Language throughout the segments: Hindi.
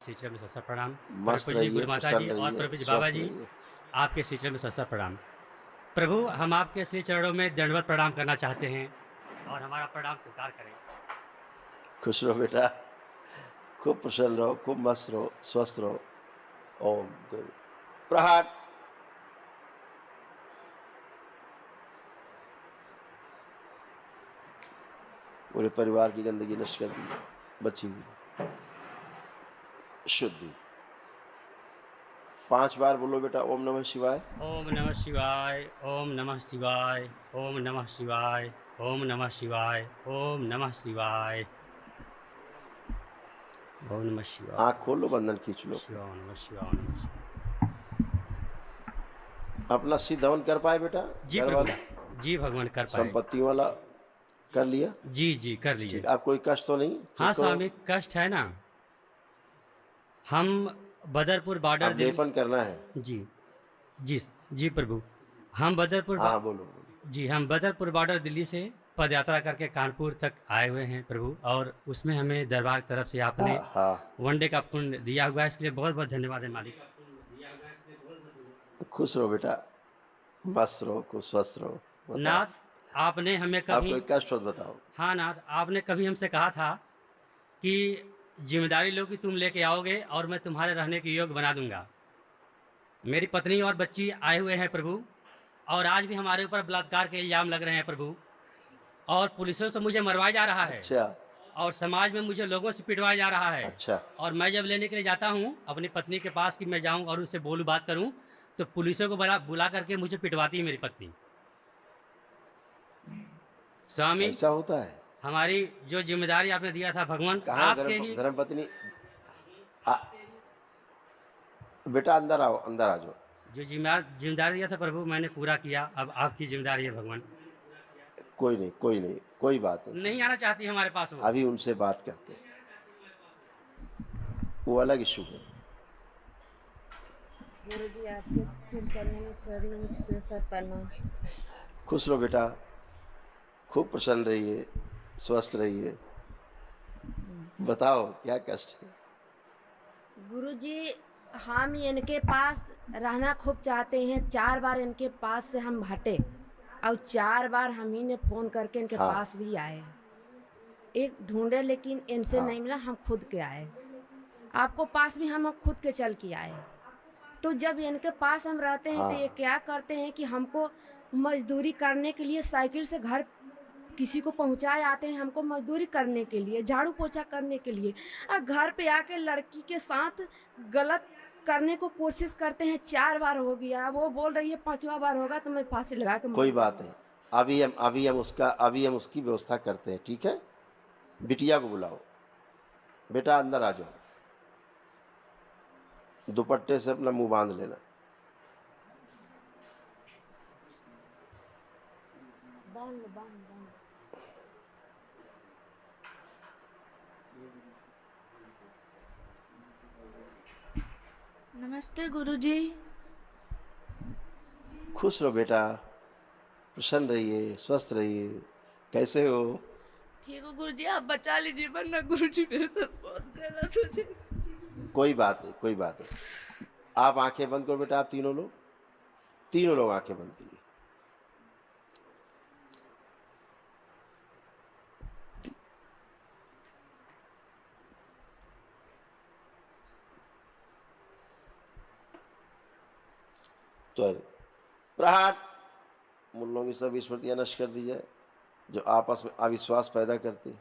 श्री चरण में सत्सर प्रणाम। मस्त प्रभु जी, रहिए, गुरु माता जी प्रसन्न और रहिए, प्रभु जी बाबा स्वस्थ जी, रहिए। आपके श्री चरण में सत्सर प्रणाम। प्रभु, हम आपके श्री चरणों में दंडवत प्रणाम करना चाहते हैं और हमारा प्रणाम स्वीकार करें। खुश रहो बेटा, खूब प्रसन्न रहो, खूब मस्त रहो, स्वस्थ रहो। ओम गुरु प्रहार। पूरे परिवार की गंदगी नष्ट कर दी, बची हुई शुद्धि। 5 बार बोलो बेटा, ओम नमः शिवाय। ओम नमः शिवाय, ओम नमः शिवाय, ओम नमः शिवाय, ओम नमः शिवाय, ओम नमः शिवाय, ओम नमः शिवाय। आँख खोलो, बंधन खींच लो। शिवाय नमः शिवाय नमः शिवाय। अपना सिद्ध हवन कर पाए बेटा? जी घर प्रभु, वाला जी भगवान कर पाए। संपत्ति वाला कर लिया? जी जी कर लिए। ठीक, आप कोई कष्ट तो नहीं? हाँ चेक करो। स्वामी, कष्ट है ना। हम बदरपुर बॉर्डर अब दिल्ली। लेपन करना है। जी जी जी प्रभु, हम हाँ हाँ, बोलो बोलो। जी हम बदरपुर बॉर्डर दिल्ली से पद यात्रा करके कानपुर तक आए हुए हैं प्रभु, और उसमें हमें दरबार की तरफ से आपने हाँ हाँ, वनडे का पुण्य दिया हुआ है, इसलिए बहुत बहुत धन्यवाद है मालिक। खुश रहो बेटा, मस्त रहो, खूब स्वस्थ रहो। बताओ, नाथ, आपने हमें आप कभी, कोई कष्ट हो तो बताओ। हाँ नाथ, आपने कभी हमसे कहा था कि जिम्मेदारी लो कि तुम लेके आओगे और मैं तुम्हारे रहने के योग्य बना दूंगा। मेरी पत्नी और बच्ची आए हुए हैं प्रभु, और आज भी हमारे ऊपर बलात्कार के इल्जाम लग रहे हैं प्रभु, और पुलिसों से मुझे मरवाया जा रहा है, अच्छा और समाज में मुझे लोगों से पिटवाया जा रहा है। अच्छा। और मैं जब लेने के लिए जाता हूँ अपनी पत्नी के पास कि मैं जाऊँ और उससे बोलूँ, बात करूँ, तो पुलिसों को बुला करके मुझे पिटवाती है मेरी पत्नी। स्वामी, ऐसा होता है? हमारी जो जिम्मेदारी आपने दिया था भगवान, कहाँ है आपके ही धर्म पत्नी? आ, बेटा अंदर आओ, अंदर आ जाओ। जो जिम्मेदारी दिया था प्रभु, मैंने पूरा किया। अब आपकी जिम्मेदारी है भगवान। कोई नहीं, कोई नहीं, कोई बात नहीं, कोई नहीं आना बात चाहती हमारे पास वो। नहीं। अभी उनसे बात करते हैं, वो अलग इशू है। गुरु जी, आपके चरणों में सर प्रणाम। खुश रहो बेटा, खूब प्रसन्न रहिए, स्वस्थ रहिए। बताओ क्या कष्ट है? गुरु जी, हम इनके पास रहना खूब चाहते हैं। 4 बार इनके पास से हम हटे, और 4 बार हम ही ने फ़ोन करके इनके हाँ पास भी आए। एक ढूंढे, लेकिन इनसे हाँ नहीं मिला, हम खुद के आए। आपको पास भी हम खुद के चल के आए। तो जब इनके पास हम रहते हैं तो हाँ ये क्या करते हैं कि हमको मजदूरी करने के लिए साइकिल से घर किसी को पहुंचाए आते हैं, हमको मजदूरी करने के लिए, झाड़ू पोछा करने के लिए, और घर पे आके लड़की के साथ गलत करने को कोशिश करते हैं। 4 बार हो गया, वो बोल रही है 5वां बार होगा तो मैं फांसी लगा के कोई मर बात जाऊंगी। नहीं। अभी हम उसकी व्यवस्था करते हैं, ठीक है? बिटिया को बुलाओ। बेटा अंदर आ जाओ, दुपट्टे से अपना मुंह बांध लेना। बांध लो, बांध बांध। नमस्ते गुरुजी। खुश रहो बेटा, प्रसन्न रहिए, स्वस्थ रहिए। कैसे हो? ठीक हो गुरुजी, आप बचा लीजिए, वरना गुरुजी मेरे साथ बहुत गलत हो जाए। कोई बात नहीं, कोई बात नहीं। आप आंखें बंद करो बेटा, आप तीनों लोग आंखें बंद कीजिए। तो प्रहार, मुल्लों की सब स्मृतियां नष्ट कर दी जाए जो आपस में अविश्वास पैदा करते हैं।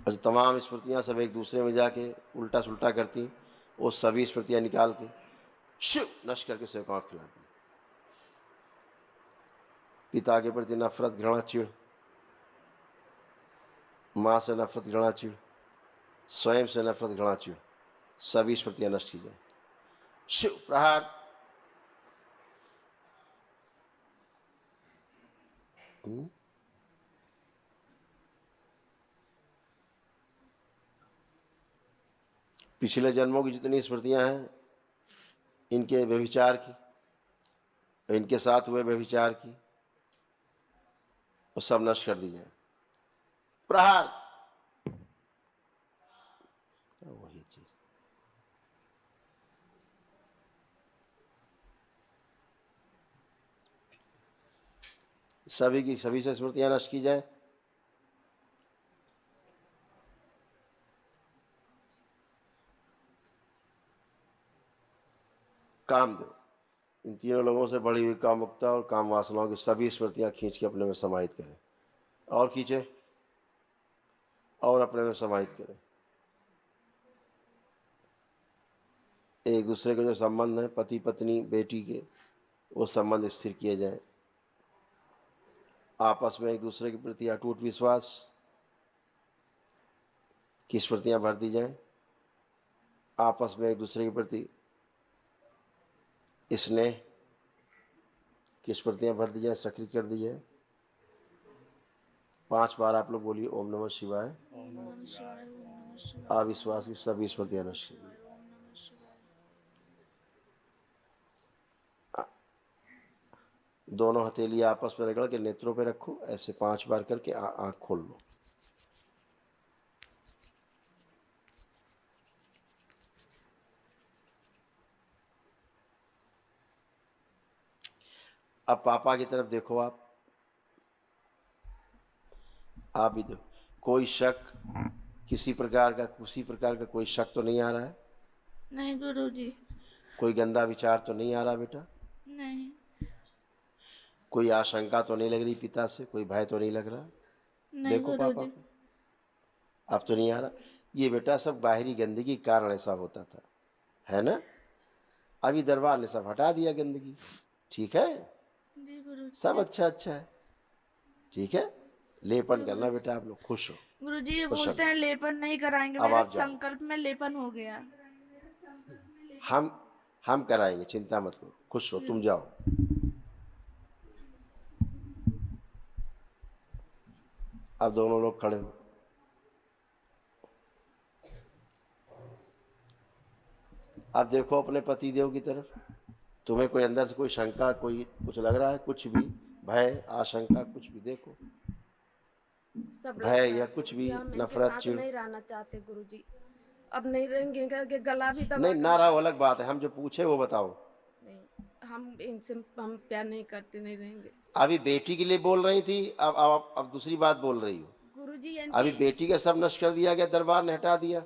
और तमाम स्मृतियां सब एक दूसरे में जाके उल्टा सुल्टा करती, वो सभी स्मृतियां निकाल के शिव नष्ट करके सेवकाओं को खिलाती। पिता के प्रति नफरत, घृणा, चिढ़, माँ से नफरत, घृणा, चिढ़, स्वयं से नफरत, घृणा, चिढ़, सभी स्मृतियां नष्ट की जाए। शिव प्रहार। पिछले जन्मों की जितनी स्मृतियां हैं, इनके व्यभिचार की, इनके साथ हुए व्यभिचार की, वो सब नष्ट कर दी जाए। प्रहार, वही चीज। सभी की सभी से स्मृतियां नष्ट की जाए। कामदेव, इन तीनों लोगों से बढ़ी हुई कामुकता और काम वासनाओं की सभी स्मृतियां खींच के अपने में समाहित करें, और खींचे और अपने में समाहित करें। एक दूसरे के जो संबंध है, पति पत्नी बेटी के, वो संबंध स्थिर किए जाएं। आपस में एक दूसरे के प्रति अटूट विश्वास की स्मृतियां भर दी जाएं। आपस में एक दूसरे के प्रति स्नेह की स्मृतियां भर दी जाए, सक्रिय कर दी जाए। 5 बार आप लोग बोलिए ओम नमः शिवाय। अविश्वास की सभी स्मृतियां नष्ट कर दी। दोनों हथेली आपस में रगड़ के नेत्रों पे रखो, ऐसे 5 बार करके आंख खोल लो। अब पापा की तरफ देखो, आप भी देखो। कोई शक किसी प्रकार का कोई शक तो नहीं आ रहा है? नहीं गुरुजी। कोई गंदा विचार तो नहीं आ रहा बेटा? नहीं। कोई आशंका तो नहीं लग रही पिता से? कोई भय तो नहीं लग रहा? नहीं देखो पापा गुरुजी। को, अब तो नहीं आ रहा। ये बेटा सब बाहरी गंदगी के कारण ऐसा होता था, है ना? अभी दरबार ने सब हटा दिया गंदगी, ठीक है? जी गुरुजी। सब अच्छा है, ठीक है? लेपन करना बेटा, आप लोग खुश हो। गुरुजी ये खुश बोलते हैं लेपन नहीं कराएंगे, अब मेरा आप जाओ। संकल्प में लेपन हो गया। हम कराएंगे, चिंता मत करो, खुश हो, तुम जाओ। अब दोनों लोग खड़े हो। अब देखो अपने पति देव की तरफ। तुम्हें कोई अंदर से कोई शंका, कोई कुछ लग रहा है? कुछ भी भय, आशंका, कुछ भी देखो, सब भय या कुछ भी, हम इनके नफरत, साथ चिढ़? नहीं रहना चाहते गुरुजी। अब नहीं रहेंगे, करके गला भी दबा नहीं, ना रहो अलग बात है, हम जो पूछे वो बताओ। नहीं, हम इनसे हम प्यार नहीं करते, नहीं रहेंगे अभी बेटी के लिए बोल रही थी, अब दूसरी बात बोल रही हो। गुरुजी। अभी बेटी का सब नष्ट कर दिया गया, दरबार ने हटा दिया।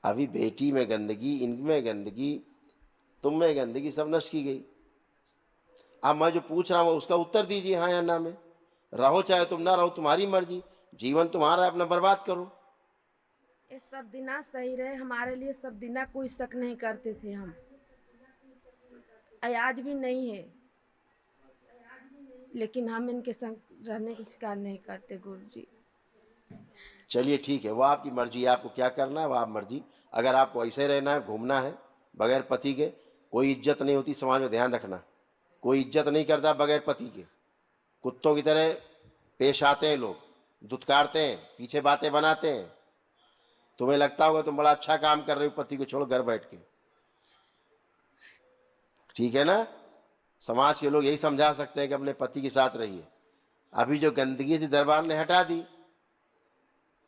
अभी बेटी में गंदगी, इनमें गंदगी, तुम में गंदगी, सब नष्ट की गई। अब मैं जो पूछ रहा हूँ उसका उत्तर दीजिए, हाँ या ना में। रहो चाहे तुम ना रहो, तुम्हारी मर्जी, जीवन तुम्हारा है, अपना बर्बाद करो। ये सब दिना सही रहे हमारे लिए, सब दिना कोई शक नहीं करते थे हम, आज भी नहीं है, लेकिन हम इनके संग रहने की शिकार नहीं करते गुरुजी। चलिए ठीक है, वो आपकी मर्जी है, आपको क्या करना है वो आप मर्जी। अगर आपको ऐसे रहना है, घूमना है बगैर पति के, कोई इज्जत नहीं होती समाज में, ध्यान रखना। कोई इज्जत नहीं करता बगैर पति के। कुत्तों की तरह पेश आते हैं लोग, दुत्कारते हैं, पीछे बातें बनाते हैं। तुम्हें लगता होगा तुम बड़ा अच्छा काम कर रहे हो, पति को छोड़ो घर बैठ के, ठीक है ना? समाज के लोग यही समझा सकते हैं कि अपने पति के साथ रहिए। अभी जो गंदगी थी दरबार ने हटा दी,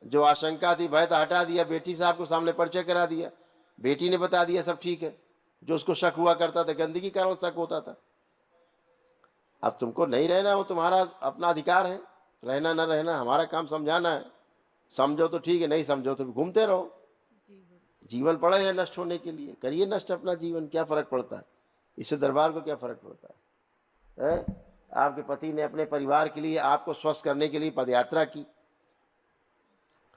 जो आशंका थी, भय था, हटा दिया। बेटी साहब को सामने परिचय करा दिया, बेटी ने बता दिया सब ठीक है। जो उसको शक हुआ करता था, गंदगी कारण शक होता था। अब तुमको नहीं रहना, वो तुम्हारा अपना अधिकार है, रहना न रहना हमारा काम समझाना है। समझो तो ठीक है, नहीं समझो तो घूमते रहो। जीवन पड़े है नष्ट होने के लिए, करिए नष्ट अपना जीवन, क्या फर्क पड़ता है? इससे दरबार को क्या फर्क पड़ता है? आपके पति ने अपने परिवार के लिए, आपको स्वस्थ करने के लिए पदयात्रा की,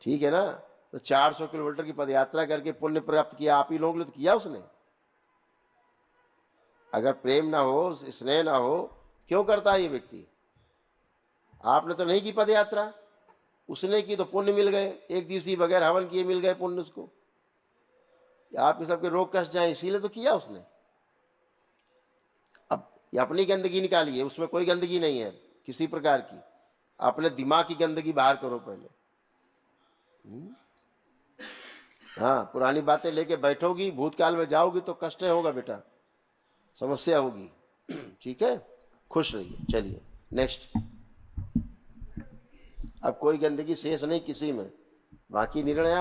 ठीक है ना? तो 400 किलोमीटर की पदयात्रा करके पुण्य प्राप्त किया, आप ही लोगों ने तो किया उसने। अगर प्रेम ना हो, स्नेह ना हो, क्यों करता है ये व्यक्ति? आपने तो नहीं की पदयात्रा, उसने की तो पुण्य मिल गए, एक दिवसीय बगैर हवन किए मिल गए पुण्य उसको। आपके सबके रोग कष्ट जाए, इसीलिए तो किया उसने। अब ये अपनी गंदगी निकालिए, उसमें कोई गंदगी नहीं है किसी प्रकार की। अपने दिमाग की गंदगी बाहर करो पहले। हाँ, पुरानी बातें लेके बैठोगी, भूतकाल में जाओगी तो कष्ट होगा बेटा। समस्या होगी। ठीक है, खुश रहिए। चलिए नेक्स्ट। अब कोई गंदगी शेष नहीं किसी में, बाकी निर्णय